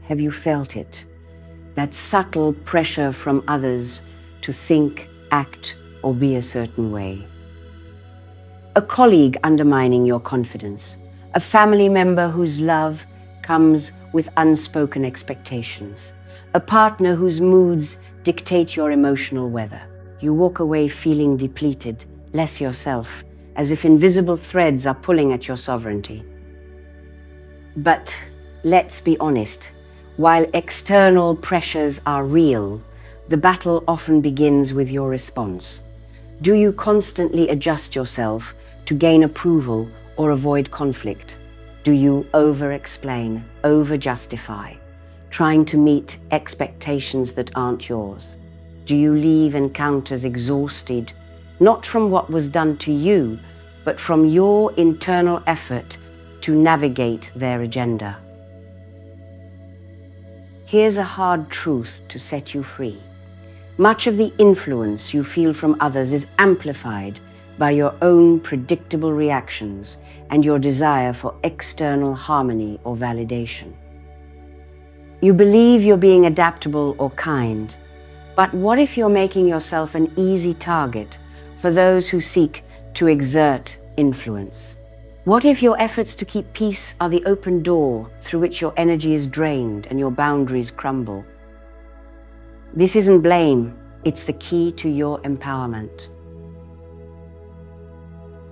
Have you felt it? That subtle pressure from others to think, act, or be a certain way. A colleague undermining your confidence. A family member whose love comes with unspoken expectations. A partner whose moods dictate your emotional weather. You walk away feeling depleted, less yourself, as if invisible threads are pulling at your sovereignty. But let's be honest, while external pressures are real, the battle often begins with your response. Do you constantly adjust yourself to gain approval or avoid conflict? Do you over-explain, over-justify, trying to meet expectations that aren't yours? Do you leave encounters exhausted, not from what was done to you, but from your internal effort to navigate their agenda? Here's a hard truth to set you free. Much of the influence you feel from others is amplified by your own predictable reactions and your desire for external harmony or validation. You believe you're being adaptable or kind, but what if you're making yourself an easy target for those who seek to exert influence? What if your efforts to keep peace are the open door through which your energy is drained and your boundaries crumble? This isn't blame, it's the key to your empowerment.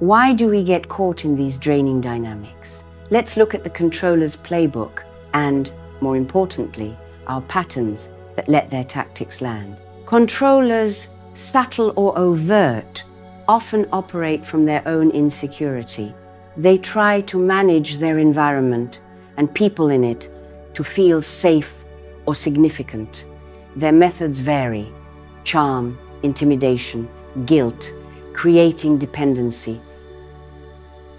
Why do we get caught in these draining dynamics? Let's look at the controller's playbook and, more importantly, our patterns that let their tactics land. Controllers, subtle or overt, often operate from their own insecurity. They try to manage their environment and people in it to feel safe or significant. Their methods vary: charm, intimidation, guilt, creating dependency.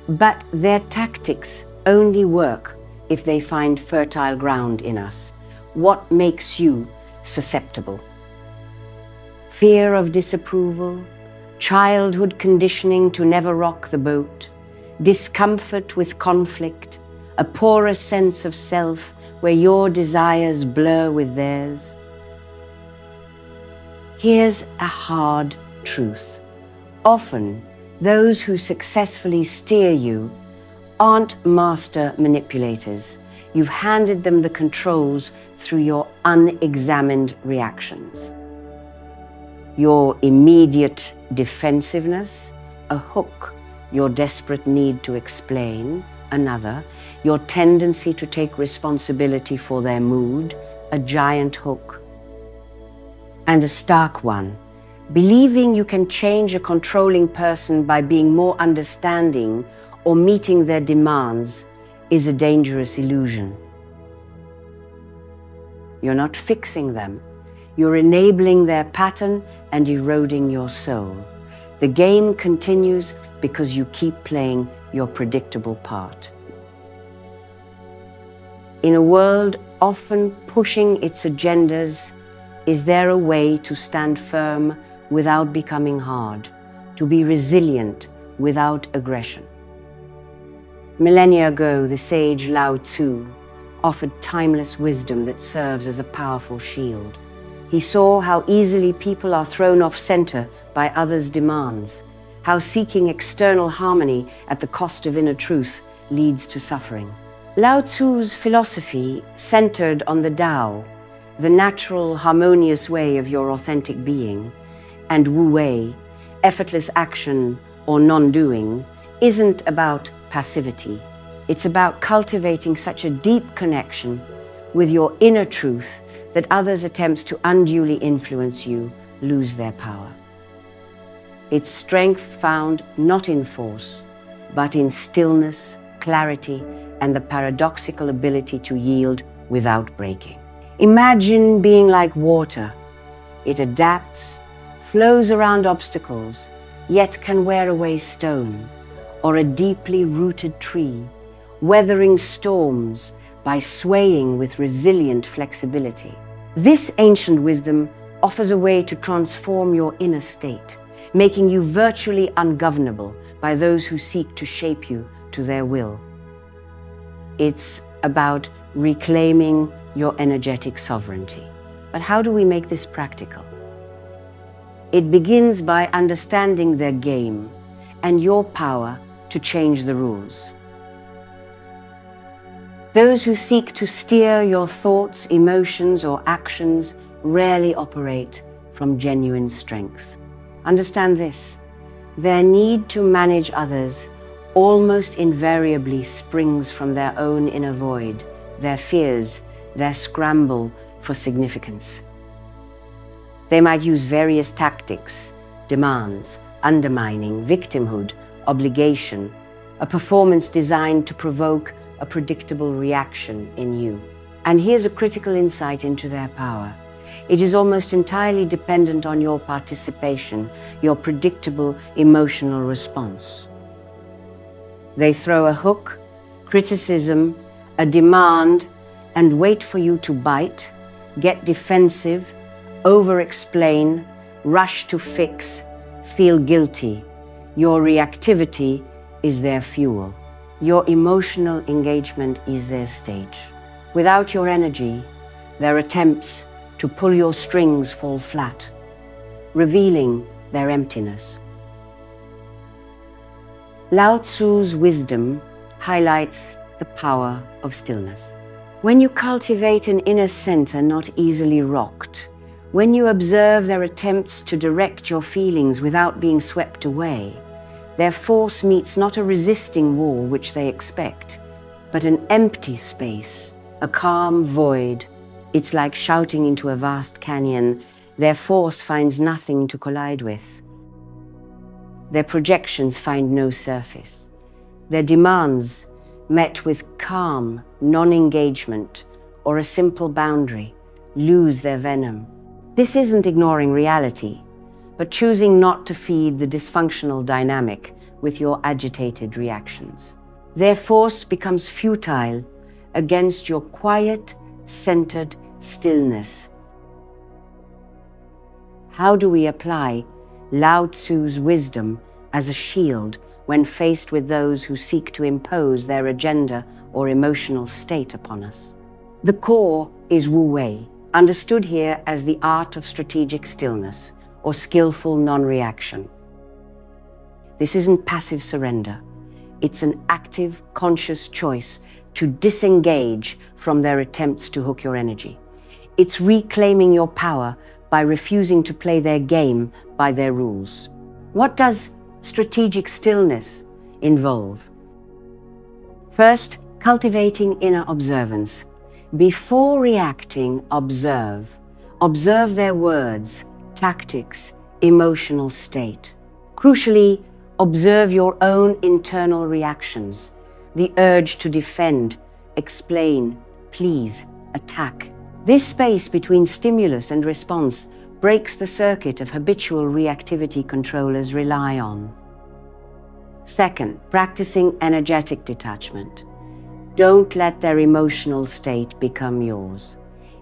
But their tactics only work if they find fertile ground in us. What makes you susceptible? Fear of disapproval, childhood conditioning to never rock the boat, discomfort with conflict, a poorer sense of self where your desires blur with theirs. Here's a hard truth. Often, those who successfully steer you aren't master manipulators. You've handed them the controls through your unexamined reactions. Your immediate defensiveness, a hook; your desperate need to explain, another; your tendency to take responsibility for their mood, a giant hook. And a stark one: believing you can change a controlling person by being more understanding or meeting their demands is a dangerous illusion. You're not fixing them. You're enabling their pattern and eroding your soul. The game continues because you keep playing your predictable part. In a world often pushing its agendas, is there a way to stand firm without becoming hard, to be resilient without aggression? Millennia ago, the sage Lao Tzu offered timeless wisdom that serves as a powerful shield. He saw how easily people are thrown off center by others' demands, how seeking external harmony at the cost of inner truth leads to suffering. Lao Tzu's philosophy centered on the Tao, the natural, harmonious way of your authentic being, and Wu Wei, effortless action or non-doing, isn't about passivity. It's about cultivating such a deep connection with your inner truth that others' attempts to unduly influence you lose their power. It's strength found not in force, but in stillness, clarity, and the paradoxical ability to yield without breaking. Imagine being like water. It adapts, flows around obstacles, yet can wear away stone, or a deeply rooted tree, weathering storms by swaying with resilient flexibility. This ancient wisdom offers a way to transform your inner state, making you virtually ungovernable by those who seek to shape you to their will. It's about reclaiming your energetic sovereignty. But how do we make this practical? It begins by understanding their game and your power to change the rules. Those who seek to steer your thoughts, emotions, or actions rarely operate from genuine strength. Understand this: their need to manage others almost invariably springs from their own inner void, their fears, their scramble for significance. They might use various tactics: demands, undermining, victimhood, obligation, a performance designed to provoke a predictable reaction in you. And here's a critical insight into their power. It is almost entirely dependent on your participation, your predictable emotional response. They throw a hook, criticism, a demand, and wait for you to bite, get defensive, over-explain, rush to fix, feel guilty. Your reactivity is their fuel. Your emotional engagement is their stage. Without your energy, their attempts to pull your strings fall flat, revealing their emptiness. Lao Tzu's wisdom highlights the power of stillness. When you cultivate an inner center not easily rocked, when you observe their attempts to direct your feelings without being swept away, their force meets not a resisting wall which they expect, but an empty space, a calm void. It's like shouting into a vast canyon. Their force finds nothing to collide with. Their projections find no surface. Their demands, met with calm, non-engagement, or a simple boundary, lose their venom. This isn't ignoring reality, but choosing not to feed the dysfunctional dynamic with your agitated reactions. Their force becomes futile against your quiet, centered stillness. How do we apply Lao Tzu's wisdom as a shield when faced with those who seek to impose their agenda or emotional state upon us? The core is Wu Wei, understood here as the art of strategic stillness or skillful non-reaction. This isn't passive surrender. It's an active, conscious choice to disengage from their attempts to hook your energy. It's reclaiming your power by refusing to play their game by their rules. What does strategic stillness involve? First, cultivating inner observance. Before reacting, observe. Observe their words, tactics, emotional state. Crucially, observe your own internal reactions, the urge to defend, explain, please, attack. This space between stimulus and response breaks the circuit of habitual reactivity controllers rely on. Second, practicing energetic detachment. Don't let their emotional state become yours.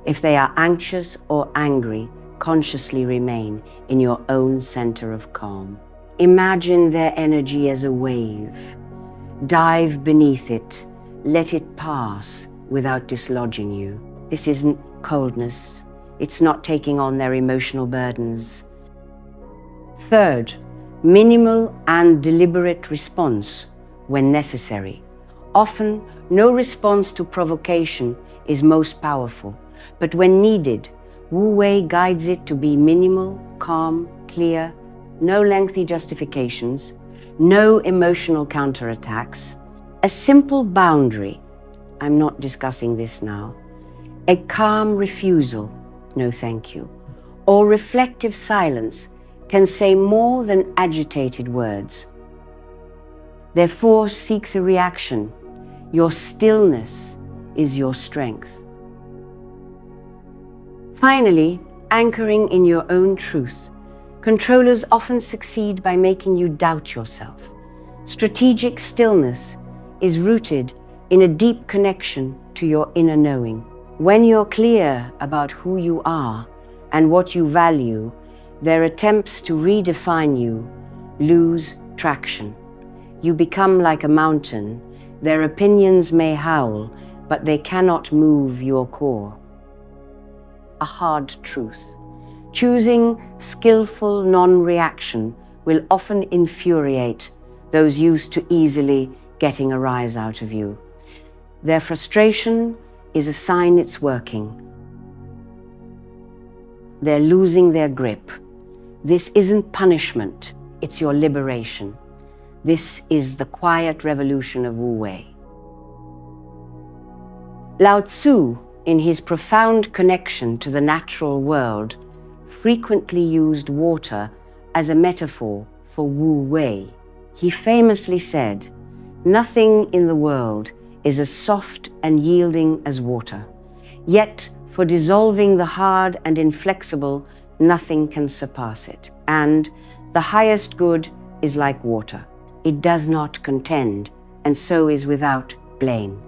If they are anxious or angry, consciously remain in your own center of calm. Imagine their energy as a wave. Dive beneath it. Let it pass without dislodging you. This isn't coldness. It's not taking on their emotional burdens. Third, minimal and deliberate response when necessary. Often, no response to provocation is most powerful, but when needed, Wu Wei guides it to be minimal, calm, clear, no lengthy justifications, no emotional counterattacks, a simple boundary. I'm not discussing this now. A calm refusal, no thank you, or reflective silence can say more than agitated words. Their force seeks a reaction. Your stillness is your strength. Finally, anchoring in your own truth. Controllers often succeed by making you doubt yourself. Strategic stillness is rooted in a deep connection to your inner knowing. When you're clear about who you are and what you value, their attempts to redefine you lose traction. You become like a mountain. Their opinions may howl, but they cannot move your core. a hard truth. Choosing skillful non-reaction will often infuriate those used to easily getting a rise out of you. Their frustration is a sign it's working. They're losing their grip. This isn't punishment, it's your liberation. This is the quiet revolution of Wu Wei. Lao Tzu, in his profound connection to the natural world, frequently used water as a metaphor for Wu Wei. He famously said, "Nothing in the world is as soft and yielding as water. Yet, for dissolving the hard and inflexible, nothing can surpass it. And the highest good is like water. It does not contend, and so is without blame."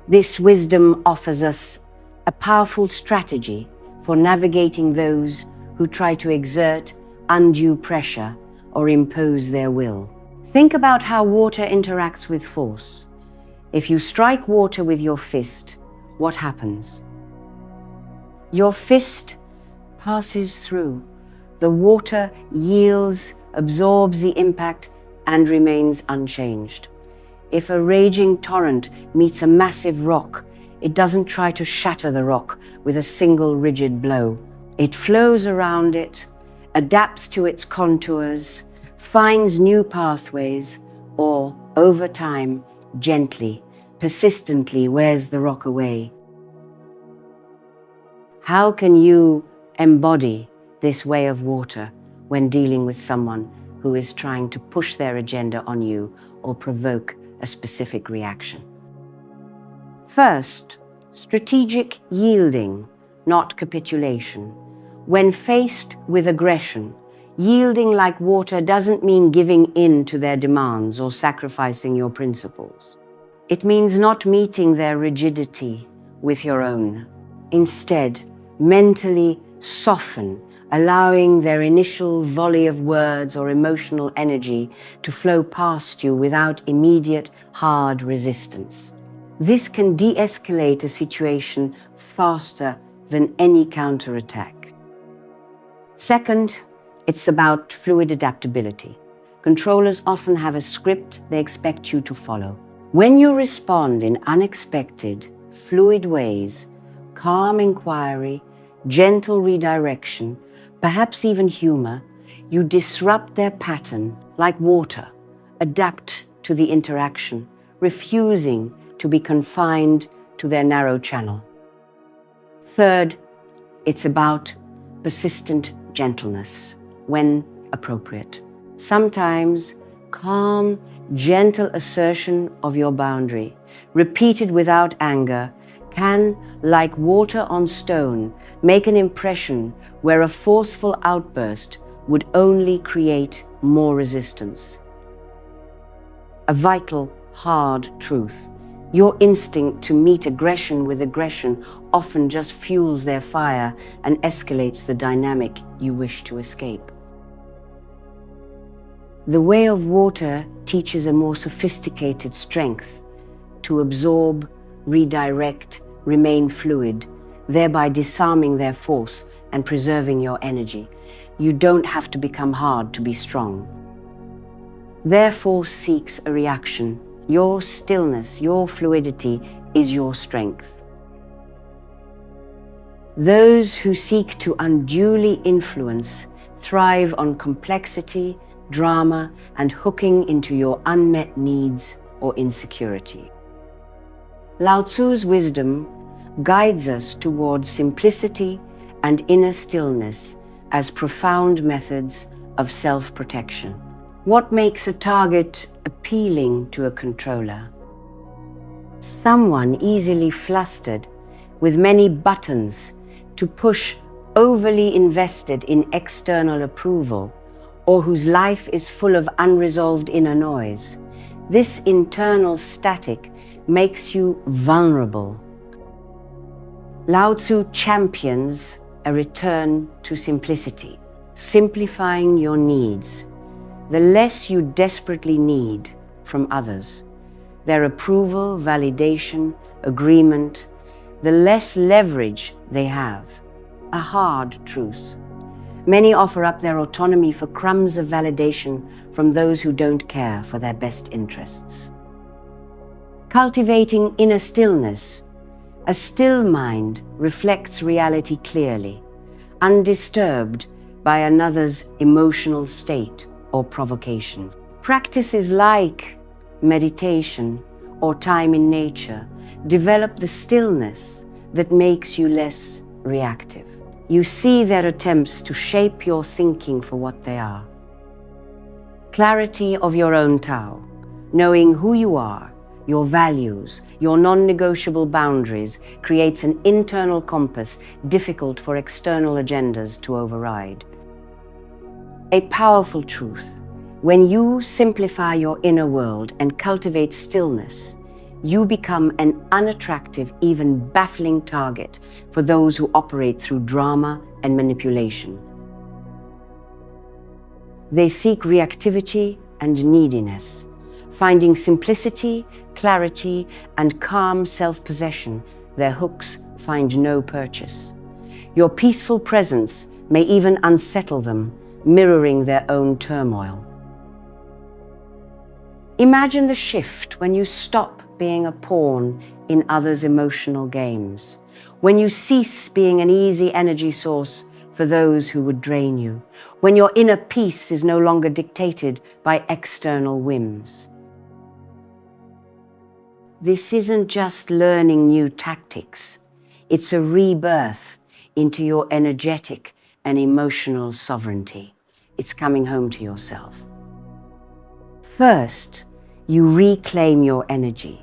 This wisdom offers us a powerful strategy for navigating those who try to exert undue pressure or impose their will. Think about how water interacts with force. If you strike water with your fist, what happens? Your fist passes through. The water yields, absorbs the impact, and remains unchanged. If a raging torrent meets a massive rock, it doesn't try to shatter the rock with a single rigid blow. It flows around it, adapts to its contours, finds new pathways, or, over time, gently, persistently wears the rock away. How can you embody this way of water when dealing with someone who is trying to push their agenda on you or provoke a specific reaction? First, strategic yielding, not capitulation. When faced with aggression, yielding like water doesn't mean giving in to their demands or sacrificing your principles. It means not meeting their rigidity with your own. Instead, mentally soften, allowing their initial volley of words or emotional energy to flow past you without immediate, hard resistance. This can de-escalate a situation faster than any counterattack. Second, it's about fluid adaptability. Controllers often have a script they expect you to follow. When you respond in unexpected, fluid ways, calm inquiry, gentle redirection, perhaps even humor, you disrupt their pattern like water, adapt to the interaction, refusing to be confined to their narrow channel. Third, it's about persistent gentleness when appropriate. Sometimes calm, gentle assertion of your boundary, repeated without anger, can, like water on stone, make an impression where a forceful outburst would only create more resistance. A vital, hard truth. Your instinct to meet aggression with aggression often just fuels their fire and escalates the dynamic you wish to escape. The way of water teaches a more sophisticated strength to absorb, redirect, remain fluid, thereby disarming their force and preserving your energy. You don't have to become hard to be strong. Their force seeks a reaction. Your stillness, your fluidity is your strength. Those who seek to unduly influence thrive on complexity, drama, and hooking into your unmet needs or insecurity. Lao Tzu's wisdom guides us towards simplicity and inner stillness as profound methods of self-protection. What makes a target appealing to a controller? Someone easily flustered, with many buttons to push, overly invested in external approval, or whose life is full of unresolved inner noise. This internal static makes you vulnerable. Lao Tzu champions a return to simplicity, simplifying your needs. The less you desperately need from others, their approval, validation, agreement, the less leverage they have. A hard truth. Many offer up their autonomy for crumbs of validation from those who don't care for their best interests. Cultivating inner stillness. A still mind reflects reality clearly, undisturbed by another's emotional state or provocation. Practices like meditation or time in nature develop the stillness that makes you less reactive. You see their attempts to shape your thinking for what they are. Clarity of your own Tao, knowing who you are, your values, your non-negotiable boundaries, creates an internal compass difficult for external agendas to override. A powerful truth. When you simplify your inner world and cultivate stillness, you become an unattractive, even baffling target for those who operate through drama and manipulation. They seek reactivity and neediness, finding simplicity, clarity, and calm self-possession. Their hooks find no purchase. Your peaceful presence may even unsettle them, mirroring their own turmoil. Imagine the shift when you stop being a pawn in others' emotional games, when you cease being an easy energy source for those who would drain you, when your inner peace is no longer dictated by external whims. This isn't just learning new tactics, it's a rebirth into your energetic and emotional sovereignty. It's coming home to yourself. First, you reclaim your energy.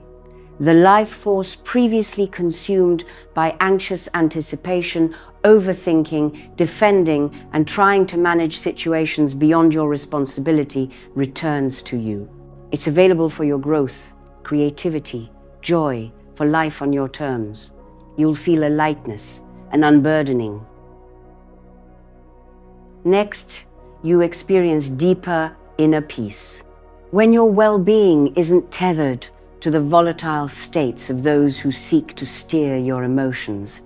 The life force previously consumed by anxious anticipation, overthinking, defending, and trying to manage situations beyond your responsibility returns to you. It's available for your growth, creativity, joy, for life on your terms. You'll feel a lightness, an unburdening. Next, you experience deeper inner peace. When your well-being isn't tethered to the volatile states of those who seek to steer your emotions,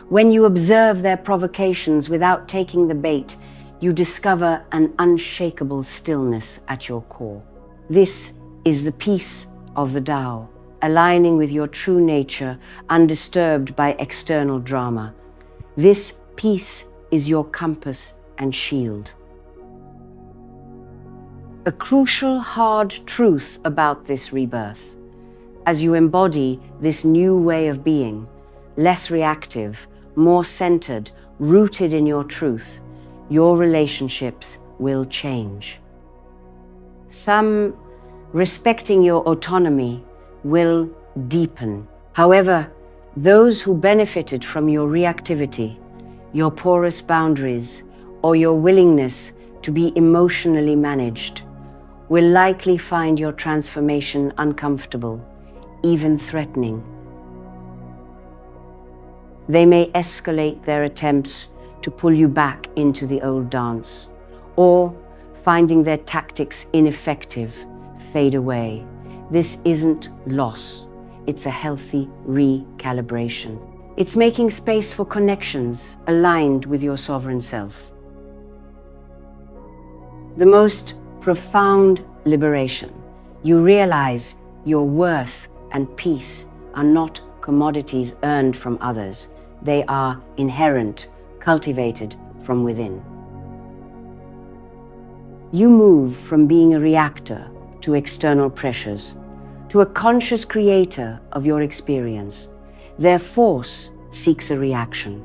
when you observe their provocations without taking the bait, you discover an unshakable stillness at your core. This is the peace of the Tao, aligning with your true nature, undisturbed by external drama. This peace is your compass and shield. A crucial, hard truth about this rebirth. As you embody this new way of being, less reactive, more centered, rooted in your truth, your relationships will change. Some, respecting your autonomy, will deepen. However, those who benefited from your reactivity, your porous boundaries, or your willingness to be emotionally managed, will likely find your transformation uncomfortable, even threatening. They may escalate their attempts to pull you back into the old dance, or, finding their tactics ineffective, fade away. This isn't loss, it's a healthy recalibration. It's making space for connections aligned with your sovereign self. The most profound liberation. You realize your worth and peace are not commodities earned from others. They are inherent, cultivated from within. You move from being a reactor to external pressures, to a conscious creator of your experience. Their force seeks a reaction.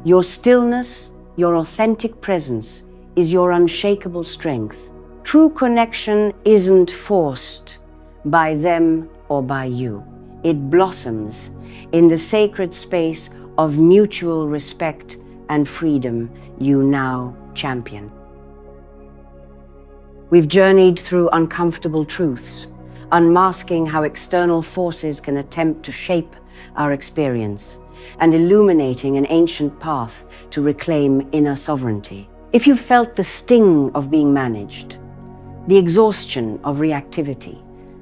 Your stillness, your authentic presence, is your unshakable strength. True connection isn't forced by them or by you. It blossoms in the sacred space of mutual respect and freedom you now champion. We've journeyed through uncomfortable truths, unmasking how external forces can attempt to shape our experience, and illuminating an ancient path to reclaim inner sovereignty. If you felt the sting of being managed, the exhaustion of reactivity,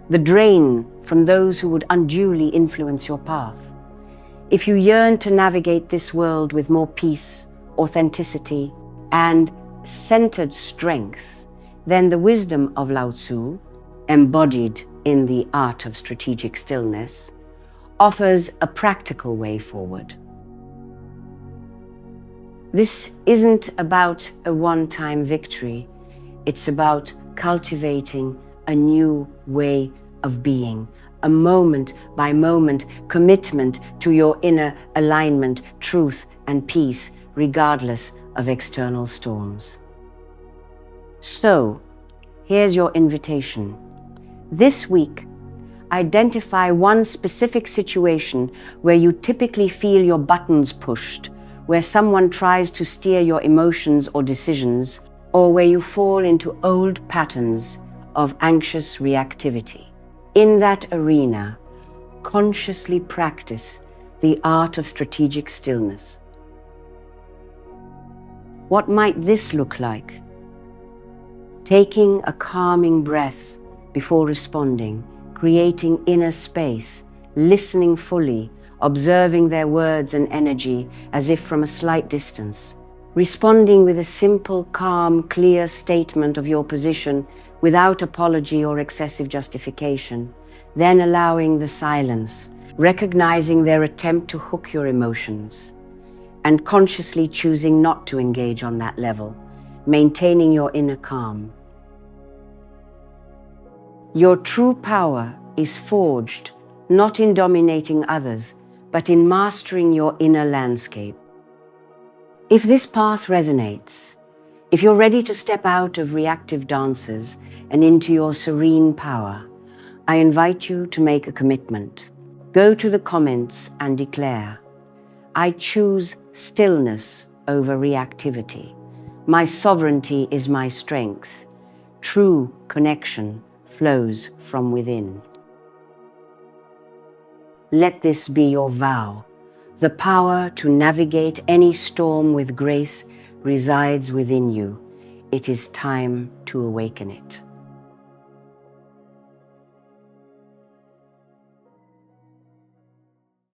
the drain from those who would unduly influence your path, If you yearn to navigate this world with more peace, authenticity, and centered strength, then the wisdom of Lao Tzu, embodied in the art of strategic stillness, offers a practical way forward. This isn't about a one-time victory. It's about cultivating a new way of being, a moment-by-moment commitment to your inner alignment, truth, and peace, regardless of external storms. So, here's your invitation. This week, identify one specific situation where you typically feel your buttons pushed, where someone tries to steer your emotions or decisions, or where you fall into old patterns of anxious reactivity. In that arena, consciously practice the art of strategic stillness. What might this look like? Taking a calming breath before responding, creating inner space, listening fully, observing their words and energy as if from a slight distance, responding with a simple, calm, clear statement of your position without apology or excessive justification, then allowing the silence, recognizing their attempt to hook your emotions, and consciously choosing not to engage on that level, maintaining your inner calm. Your true power is forged not in dominating others, but in mastering your inner landscape. If this path resonates, if you're ready to step out of reactive dances and into your serene power, I invite you to make a commitment. Go to the comments and declare, I choose stillness over reactivity. My sovereignty is my strength. True connection flows from within. Let this be your vow. The power to navigate any storm with grace resides within you. It is time to awaken it.